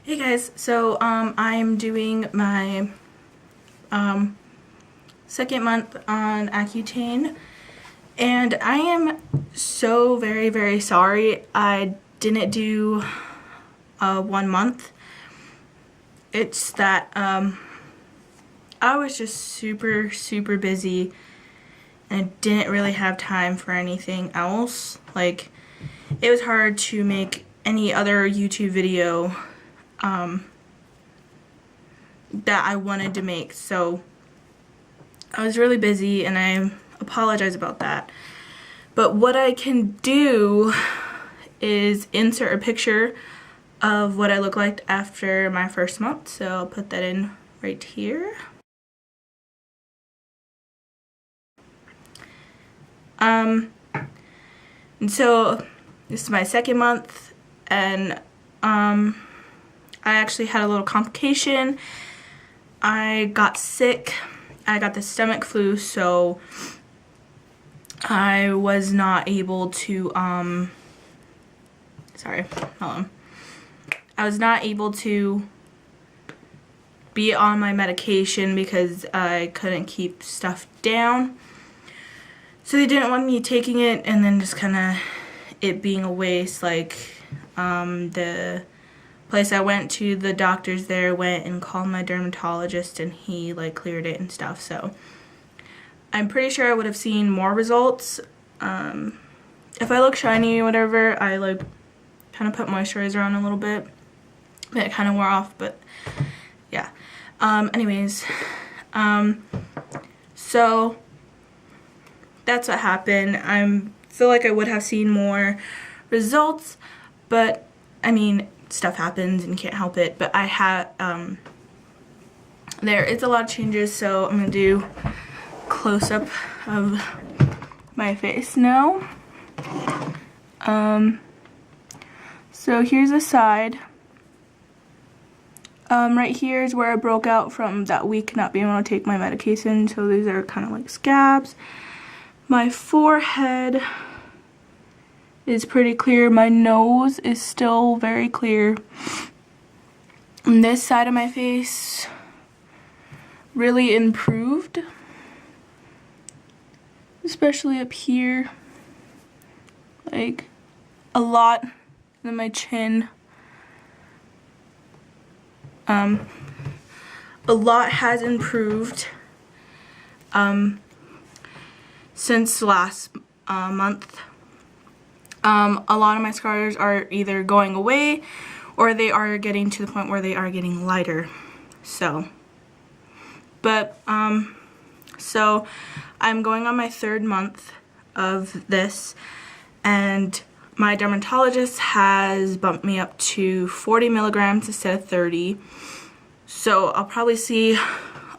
Hey guys, so I'm doing my second month on Accutane, and I am so very sorry I didn't do 1 month. It's that I was just super busy and I didn't really have time for anything else. Like, it was hard to make any other YouTube video that I wanted to make, so I was really busy and I apologize about that. But what I can do is insert a picture of what I look like after my first month, so I'll put that in right here. And so this is my second month, and I actually had a little complication. I got sick. I got the stomach flu, so I was not able to, sorry, hold on. I was not able to be on my medication because I couldn't keep stuff down. So they didn't want me taking it and then just kind of it being a waste. Like, the place I went to, the doctors there went and called my dermatologist and he like cleared it and stuff. So I'm pretty sure I would have seen more results. If I look shiny or whatever, I like kind of put moisturizer on a little bit. It kind of wore off, but yeah. Anyways, so that's what happened. I feel like I would have seen more results, but I mean, stuff happens and you can't help it. But I had it's a lot of changes, so I'm gonna do close-up of my face now. So here's the side. Right here is where I broke out from that week not being able to take my medication, so these are kind of like scabs. My forehead is pretty clear. My nose is still very clear. And this side of my face really improved, especially up here, like a lot. And my chin, a lot has improved since last month. A lot of my scars are either going away or they are getting to the point where they are getting lighter. So, but so I'm going on my 3rd month of this, and my dermatologist has bumped me up to 40 milligrams instead of 30. So I'll probably see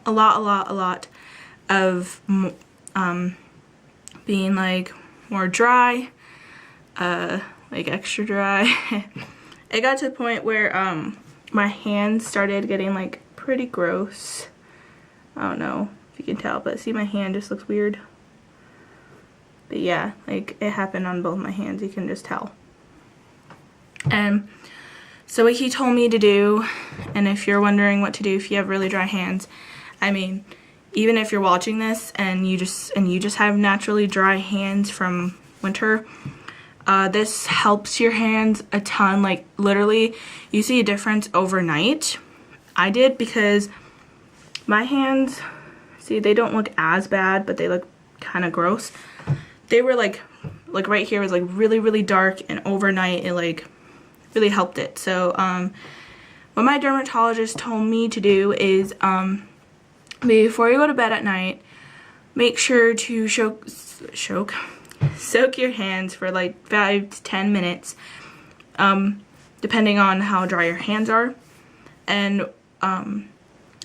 a lot of being like more dry, like extra dry. It got to the point where my hands started getting like pretty gross. I don't know if you can tell, but see, my hand just looks weird. But yeah, like it happened on both my hands, you can just tell. And so what he told me to do, and if you're wondering what to do if you have really dry hands, I mean, even if you're watching this and you just have naturally dry hands from winter, this helps your hands a ton. Like, literally, you see a difference overnight. I did, because my hands, see, they don't look as bad, but they look kind of gross. They were like right here was like really dark, and overnight it like really helped it. So what my dermatologist told me to do is before you go to bed at night, make sure to soak your hands for like 5 to 10 minutes, depending on how dry your hands are. And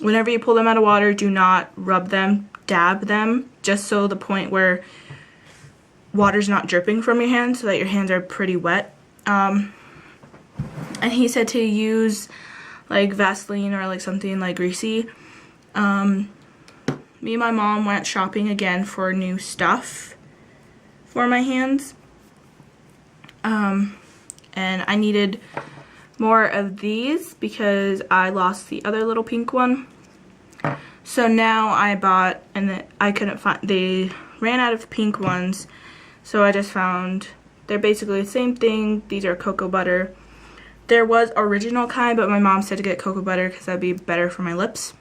whenever you pull them out of water, do not rub them, dab them, just so the point where water's not dripping from your hands, so that your hands are pretty wet. And he said to use like Vaseline or like something like greasy. Me and my mom went shopping again for new stuff for my hands. And I needed more of these because I lost the other little pink one. So now I bought, and then I couldn't find, they ran out of pink ones, so I just found, they're basically the same thing. These are cocoa butter. There was original kind, but my mom said to get cocoa butter because that'd be better for my lips.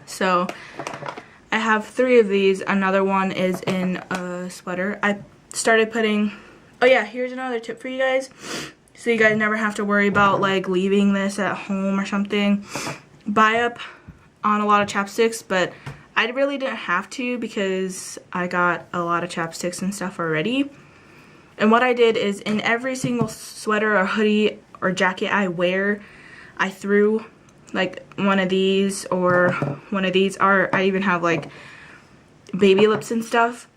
So I have 3 of these. Another one is in a sweater. I started putting, oh yeah, here's another tip for you guys. So you guys never have to worry about like leaving this at home or something. Buy up on a lot of chapsticks, but I really didn't have to because I got a lot of chapsticks and stuff already. And what I did is in every single sweater or hoodie or jacket I wear, I threw like one of these or one of these, or I even have like baby lips and stuff.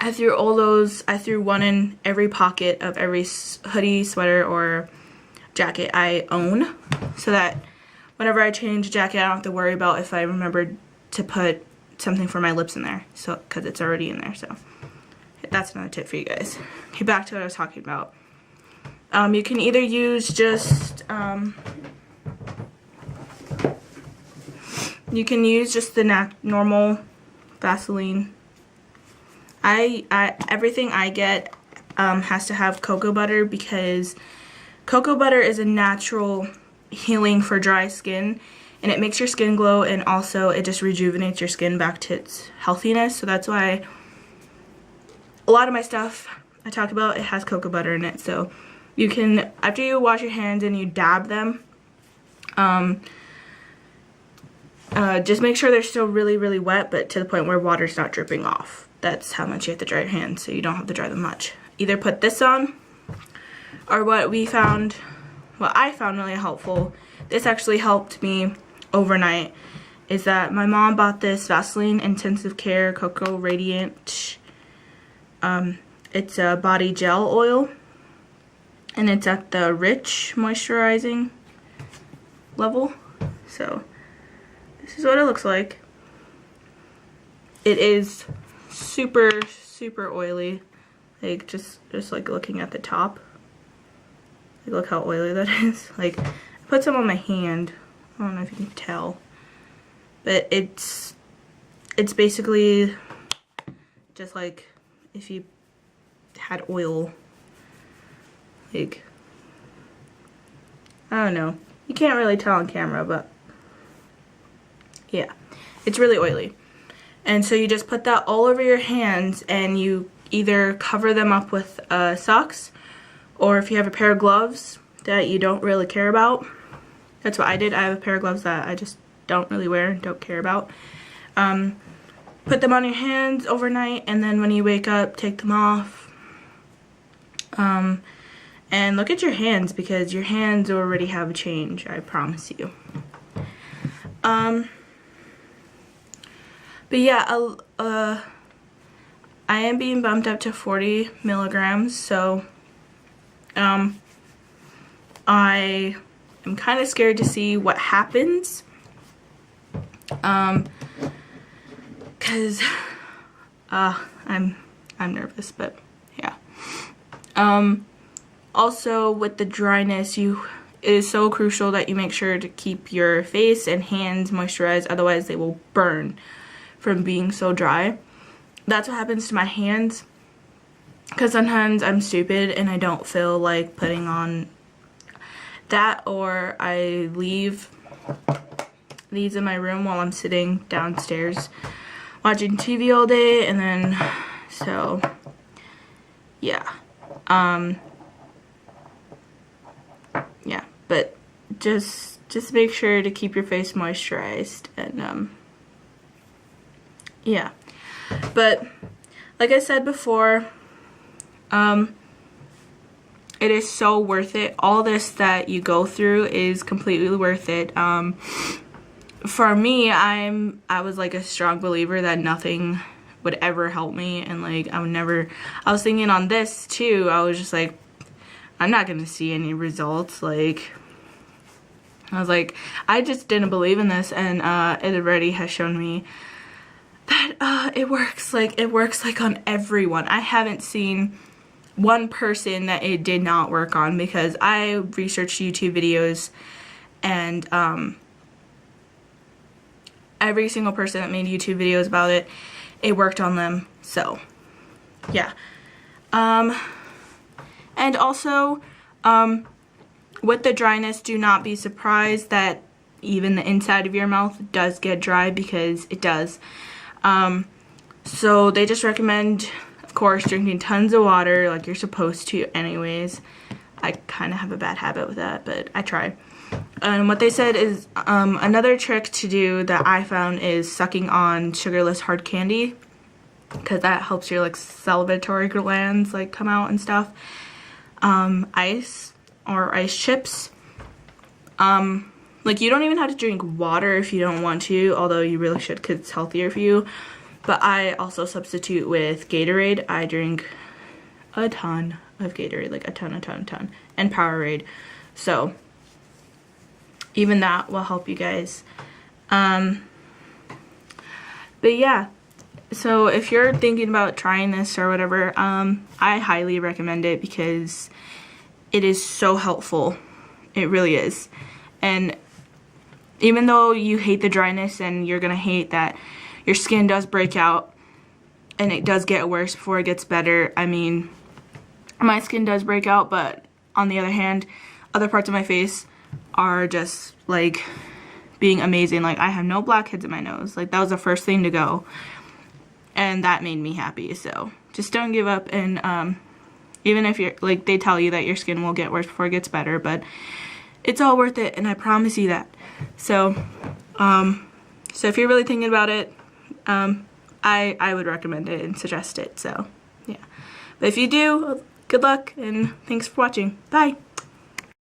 I threw all those, I threw one in every pocket of every hoodie, sweater, or jacket I own, so that whenever I change a jacket, I don't have to worry about if I remembered to put something for my lips in there, so because it's already in there. So that's another tip for you guys. Okay, back to what I was talking about. You can either use just the normal Vaseline. Everything I get has to have cocoa butter because cocoa butter is a natural healing for dry skin, and it makes your skin glow, and also it just rejuvenates your skin back to its healthiness. So that's why a lot of my stuff I talk about, it has cocoa butter in it. So you can, after you wash your hands and you dab them, just make sure they're still really, really wet, but to the point where water's not dripping off. That's how much you have to dry your hands, so you don't have to dry them much. Either put this on, or what I found really helpful, this actually helped me overnight, is that my mom bought this Vaseline Intensive Care Cocoa Radiant. It's a body gel oil, and it's at the rich moisturizing level. So this is what it looks like. It is super, super oily. Like just like looking at the top. Like, look how oily that is. Like, I put some on my hand. I don't know if you can tell, but it's basically just like if you had oil. Like, I don't know. You can't really tell on camera, but yeah, it's really oily. And so you just put that all over your hands, and you either cover them up with socks, or if you have a pair of gloves that you don't really care about. That's what I did. I have a pair of gloves that I just don't really wear and don't care about. Put them on your hands overnight, and then when you wake up, take them off. And look at your hands, because your hands already have a change, I promise you. But yeah, I am being bumped up to 40 milligrams, so I am kind of scared to see what happens, cause I'm nervous, but yeah. Also with the dryness, it is so crucial that you make sure to keep your face and hands moisturized, otherwise they will burn from being so dry. That's what happens to my hands, because sometimes I'm stupid and I don't feel like putting on that, or I leave these in my room while I'm sitting downstairs watching TV all day, and then so yeah. Yeah, but just make sure to keep your face moisturized, and yeah. But like I said before, it is so worth it. All this that you go through is completely worth it. For me, I was like a strong believer that nothing would ever help me, and like I was thinking on this too. I was just like, I'm not gonna see any results. Like, I was like, I just didn't believe in this, and it already has shown me that it works. Like, it works like on everyone. I haven't seen one person that it did not work on, because I researched YouTube videos and every single person that made YouTube videos about it, it worked on them. So yeah. And also with the dryness, do not be surprised that even the inside of your mouth does get dry, because it does. So they just recommend, of course, drinking tons of water like you're supposed to anyways. I kind of have a bad habit with that, but I try. And what they said is another trick to do that I found is sucking on sugarless hard candy, because that helps your like salivatory glands like come out and stuff. Ice or ice chips. Like, you don't even have to drink water if you don't want to, although you really should because it's healthier for you. But I also substitute with Gatorade. I drink a ton of Gatorade, like a ton, and Powerade. So even that will help you guys. But yeah, so if you're thinking about trying this or whatever, I highly recommend it because it is so helpful. It really is. And even though you hate the dryness and you're gonna hate that your skin does break out and it does get worse before it gets better. I mean, my skin does break out, but on the other hand, other parts of my face are just like being amazing. Like, I have no blackheads in my nose. Like, that was the first thing to go, and that made me happy. So just don't give up. And even if you're like, they tell you that your skin will get worse before it gets better, but it's all worth it, and I promise you that. So so if you're really thinking about it, I would recommend it and suggest it. So yeah, but if you do, good luck, and thanks for watching. Bye.